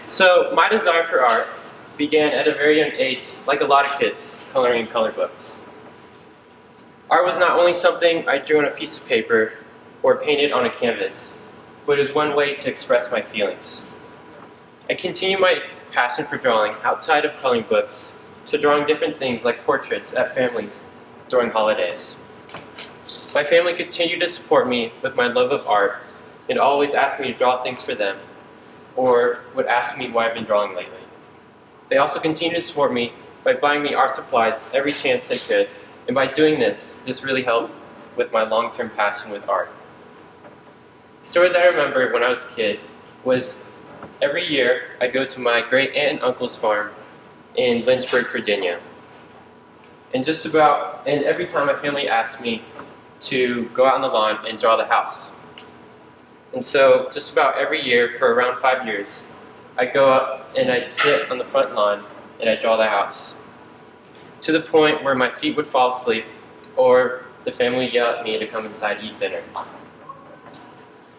So my desire for art began at a very young age, like a lot of kids, coloring in color books. Art was not only something I drew on a piece of paper or painted on a canvas, but it was one way to express my feelings. I continued my passion for drawing outside of coloring books to drawing different things like portraits at families during holidays. My family continued to support me with my love of art and always asked me to draw things for them, or would ask me why I've been drawing lately. They also continued to support me by buying me art supplies every chance they could, and by doing this really helped with my long-term passion with art. The story that I remember when I was a kid was every year I go to my great aunt and uncle's farm in Lynchburg, Virginia. And every time my family asked me to go out on the lawn and draw the house. And so just about every year for around 5 years, I'd go up and I'd sit on the front lawn and I'd draw the house. To the point where my feet would fall asleep or the family would yell at me to come inside and eat dinner.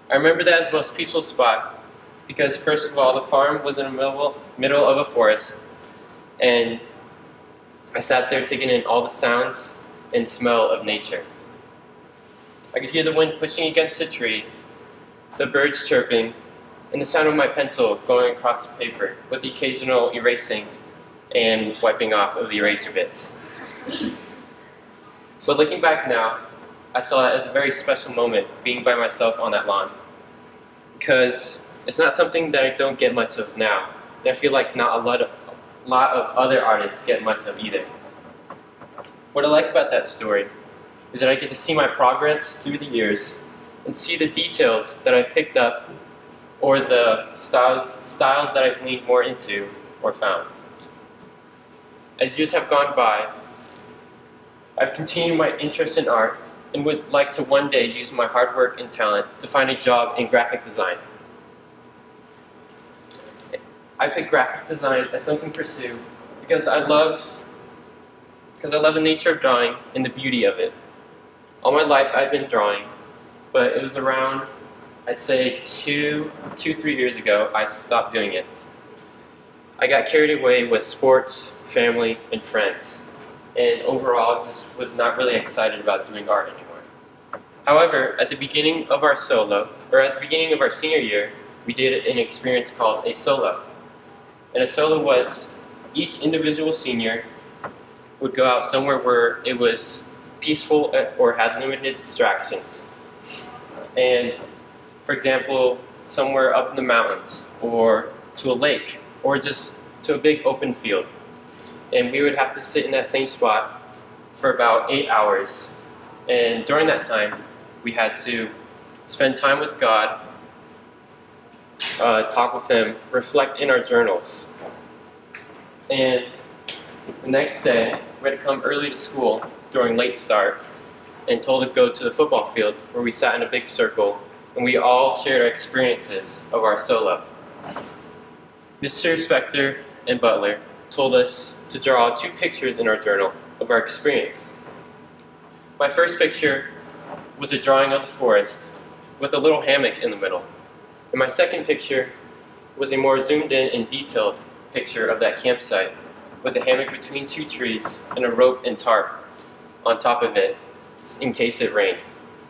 I remember that as the most peaceful spot because first of all, the farm was in the middle of a forest, and I sat there taking in all the sounds and smell of nature. I could hear the wind pushing against the tree, the birds chirping, and the sound of my pencil going across the paper with the occasional erasing and wiping off of the eraser bits. But looking back now, I saw that as a very special moment being by myself on that lawn, because it's not something that I don't get much of now, and I feel like not a lot of other artists get much of either. What I like about that story is that I get to see my progress through the years and see the details that I've picked up or the styles that I've leaned more into or found. As years have gone by, I've continued my interest in art and would like to one day use my hard work and talent to find a job in graphic design. I picked graphic design as something to pursue because I love the nature of drawing and the beauty of it. All my life I've been drawing, but it was around, I'd say 3 years ago, I stopped doing it. I got carried away with sports, family, and friends, and overall just was not really excited about doing art anymore. However, at the beginning of our senior year, we did an experience called a solo. And a solo was each individual senior would go out somewhere where it was peaceful or had limited distractions. And, for example, somewhere up in the mountains, or to a lake, or just to a big open field. And we would have to sit in that same spot for about 8 hours. And during that time, we had to spend time with God, talk with Him, reflect in our journals. And the next day, we had to come early to school during late start and told to go to the football field where we sat in a big circle and we all shared our experiences of our solo. Mr. Spector and Butler told us to draw 2 pictures in our journal of our experience. My first picture was a drawing of the forest with a little hammock in the middle. And my second picture was a more zoomed in and detailed picture of that campsite with a hammock between 2 trees and a rope and tarp on top of it in case it rained,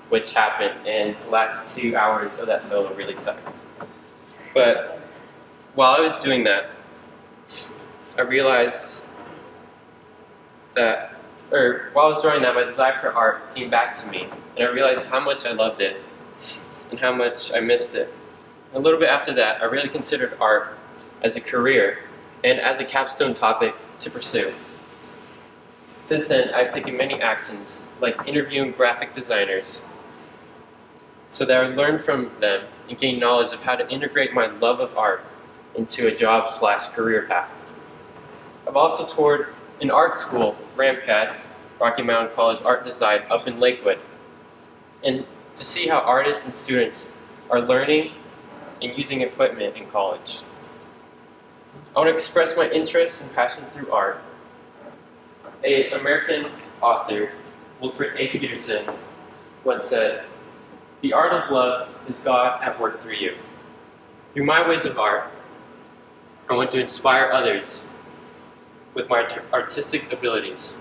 which happened, and the last 2 hours of that solo really sucked. But while I was doing that, I realized while I was drawing that, my desire for art came back to me, and I realized how much I loved it and how much I missed it. A little bit after that, I really considered art as a career and as a capstone topic to pursue. Since then, I've taken many actions, like interviewing graphic designers, so that I learned from them and gain knowledge of how to integrate my love of art into a job/career path. I've also toured an art school, RAMCAD, Rocky Mountain College Art Design, up in Lakewood, and to see how artists and students are learning and using equipment in college. I want to express my interest and passion through art. An American author, Wilfred A. Peterson, once said, "The art of love is God at work through you." Through my ways of art, I want to inspire others with my artistic abilities.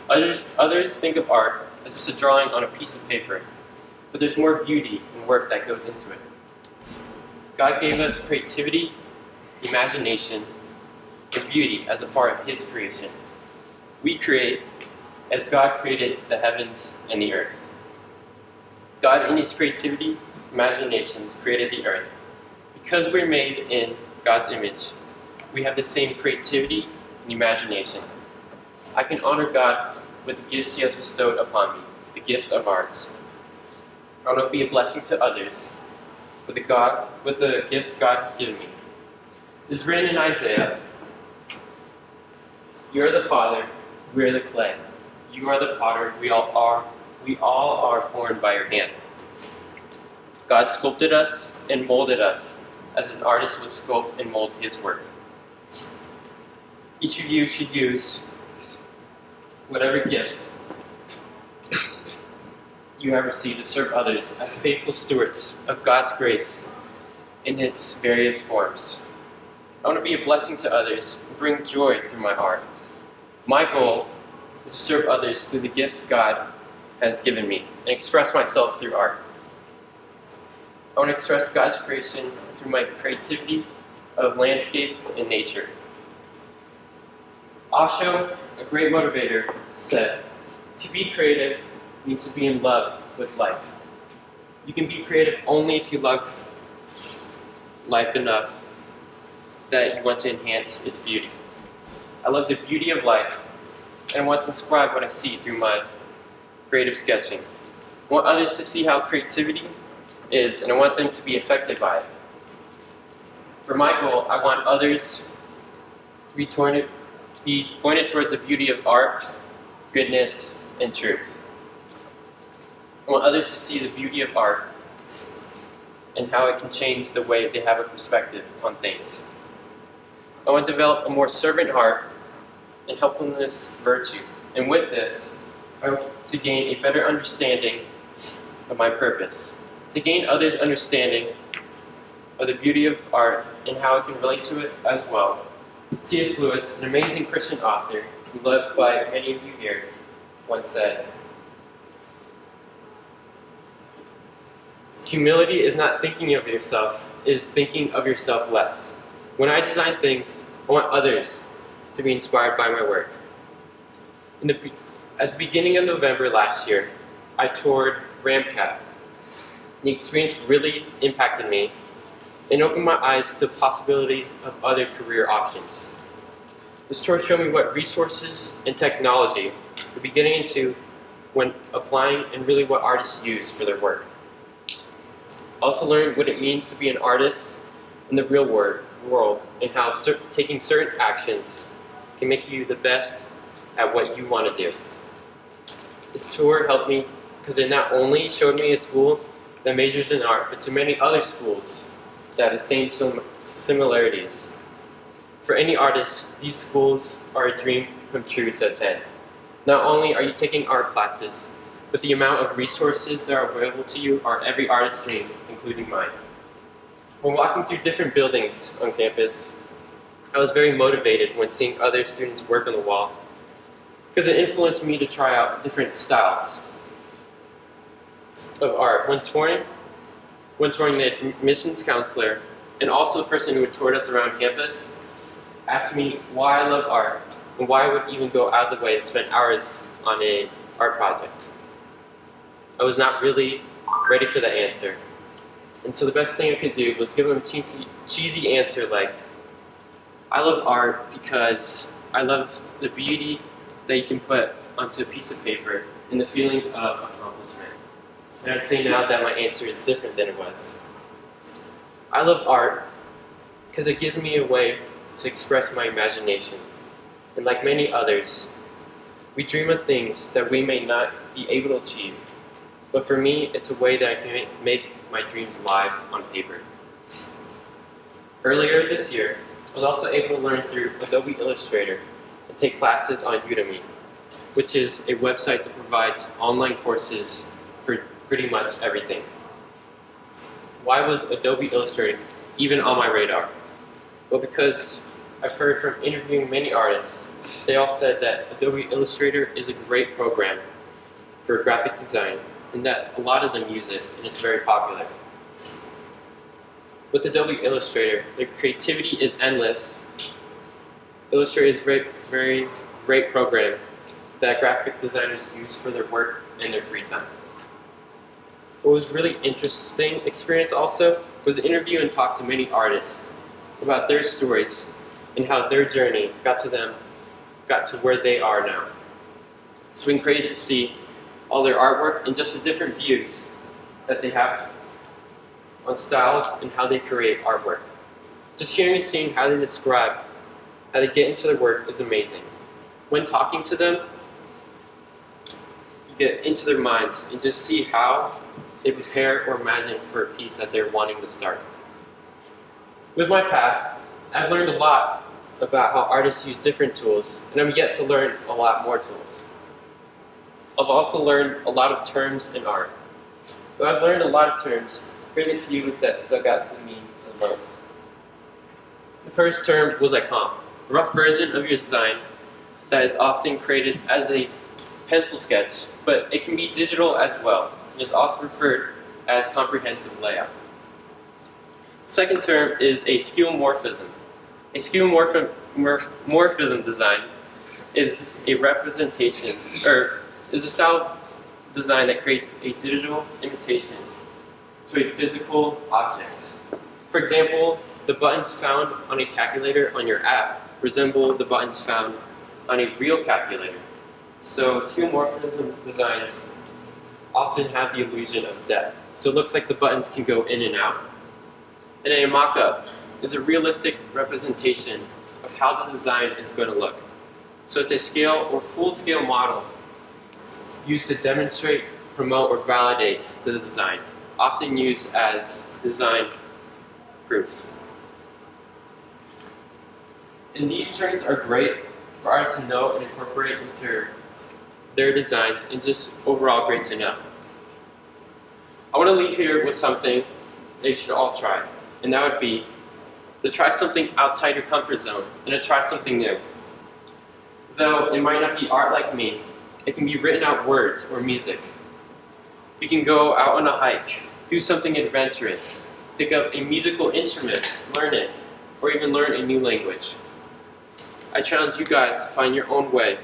Others think of art as just a drawing on a piece of paper, but there's more beauty and work that goes into it. God gave us creativity, imagination, and beauty as a part of His creation. We create as God created the heavens and the earth. God, in His creativity, imaginations, created the earth. Because we're made in God's image, we have the same creativity and imagination. I can honor God with the gifts He has bestowed upon me, the gift of art. I want to be a blessing to others with the gifts God has given me. It is written in Isaiah, "You are the Father, we are the clay. You are the potter, we all are formed by your hand." God sculpted us and molded us as an artist would sculpt and mold His work. Each of you should use whatever gifts you have received to serve others as faithful stewards of God's grace in its various forms. I want to be a blessing to others and bring joy through my art. My goal is to serve others through the gifts God has given me and express myself through art. I want to express God's creation through my creativity of landscape and nature. Osho, a great motivator, said, "To be creative means to be in love with life." You can be creative only if you love life enough that you want to enhance its beauty. I love the beauty of life and want to describe what I see through my creative sketching. I want others to see how creativity is, and I want them to be affected by it. For my goal, I want others to be pointed towards the beauty of art, goodness, and truth. I want others to see the beauty of art and how it can change the way they have a perspective on things. I want to develop a more servant heart and helpfulness virtue. And with this, I hope to gain a better understanding of my purpose. To gain others' understanding of the beauty of art and how it can relate to it as well. C.S. Lewis, an amazing Christian author, loved by many of you here, once said, "Humility is not thinking of yourself, it is thinking of yourself less." When I design things, I want others to be inspired by my work. At the beginning of November last year, I toured RAMCAP. The experience really impacted me and opened my eyes to the possibility of other career options. This tour showed me what resources and technology we're beginning into when applying and really what artists use for their work. I also learned what it means to be an artist in the real world and how taking certain actions can make you the best at what you want to do. This tour helped me because it not only showed me a school that majors in art, but to many other schools that have the same similarities. For any artist, these schools are a dream come true to attend. Not only are you taking art classes, but the amount of resources that are available to you are every artist's dream, including mine. When walking through different buildings on campus, I was very motivated when seeing other students work on the wall, because it influenced me to try out different styles of art. When touring, the admissions counselor, and also the person who had toured us around campus, asked me why I love art, and why I would even go out of the way to spend hours on an art project. I was not really ready for the answer. And so the best thing I could do was give him a cheesy answer like, "I love art because I love the beauty that you can put onto a piece of paper and the feeling of accomplishment." And I'd say now that my answer is different than it was. I love art because it gives me a way to express my imagination. And like many others, we dream of things that we may not be able to achieve. But for me, it's a way that I can make my dreams live on paper. Earlier this year, I was also able to learn through Adobe Illustrator and take classes on Udemy, which is a website that provides online courses for pretty much everything. Why was Adobe Illustrator even on my radar? Well, because I've heard from interviewing many artists, they all said that Adobe Illustrator is a great program for graphic design, and that a lot of them use it, and it's very popular. With Adobe Illustrator, the creativity is endless. Illustrator is a very great program that graphic designers use for their work and their free time. What was really interesting experience also was to interview and talk to many artists about their stories and how their journey got to where they are now. It's been crazy to see all their artwork and just the different views that they have on styles and how they create artwork. Just hearing and seeing how they describe, how they get into their work is amazing. When talking to them, you get into their minds and just see how they prepare or imagine for a piece that they're wanting to start. With my path, I've learned a lot about how artists use different tools, and I'm yet to learn a lot more tools. I've also learned a lot of terms in art. Though I've learned a lot of terms, here are the few that stuck out to me the most. The first term was icon, a rough version of your design that is often created as a pencil sketch, but it can be digital as well. It is also referred as comprehensive layout. Second term is a skeuomorphism. A skeuomorphism design is a representation, or is a style of design that creates a digital imitation to a physical object. For example, the buttons found on a calculator on your app resemble the buttons found on a real calculator. So skeuomorphism designs often have the illusion of depth. So it looks like the buttons can go in and out. And a mock-up is a realistic representation of how the design is going to look. So it's a scale or full-scale model used to demonstrate, promote, or validate the design, often used as design proof. And these terms are great for artists to know and incorporate into their designs, and just overall great to know. I want to leave here with something they should all try, and that would be to try something outside your comfort zone and to try something new. Though it might not be art like me, it can be written out words or music. You can go out on a hike, do something adventurous, pick up a musical instrument, learn it, or even learn a new language. I challenge you guys to find your own way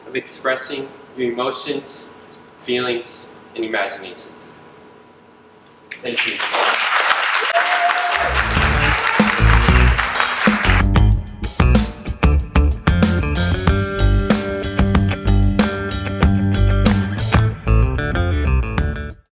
of expressing your emotions, feelings, and imaginations. Thank you.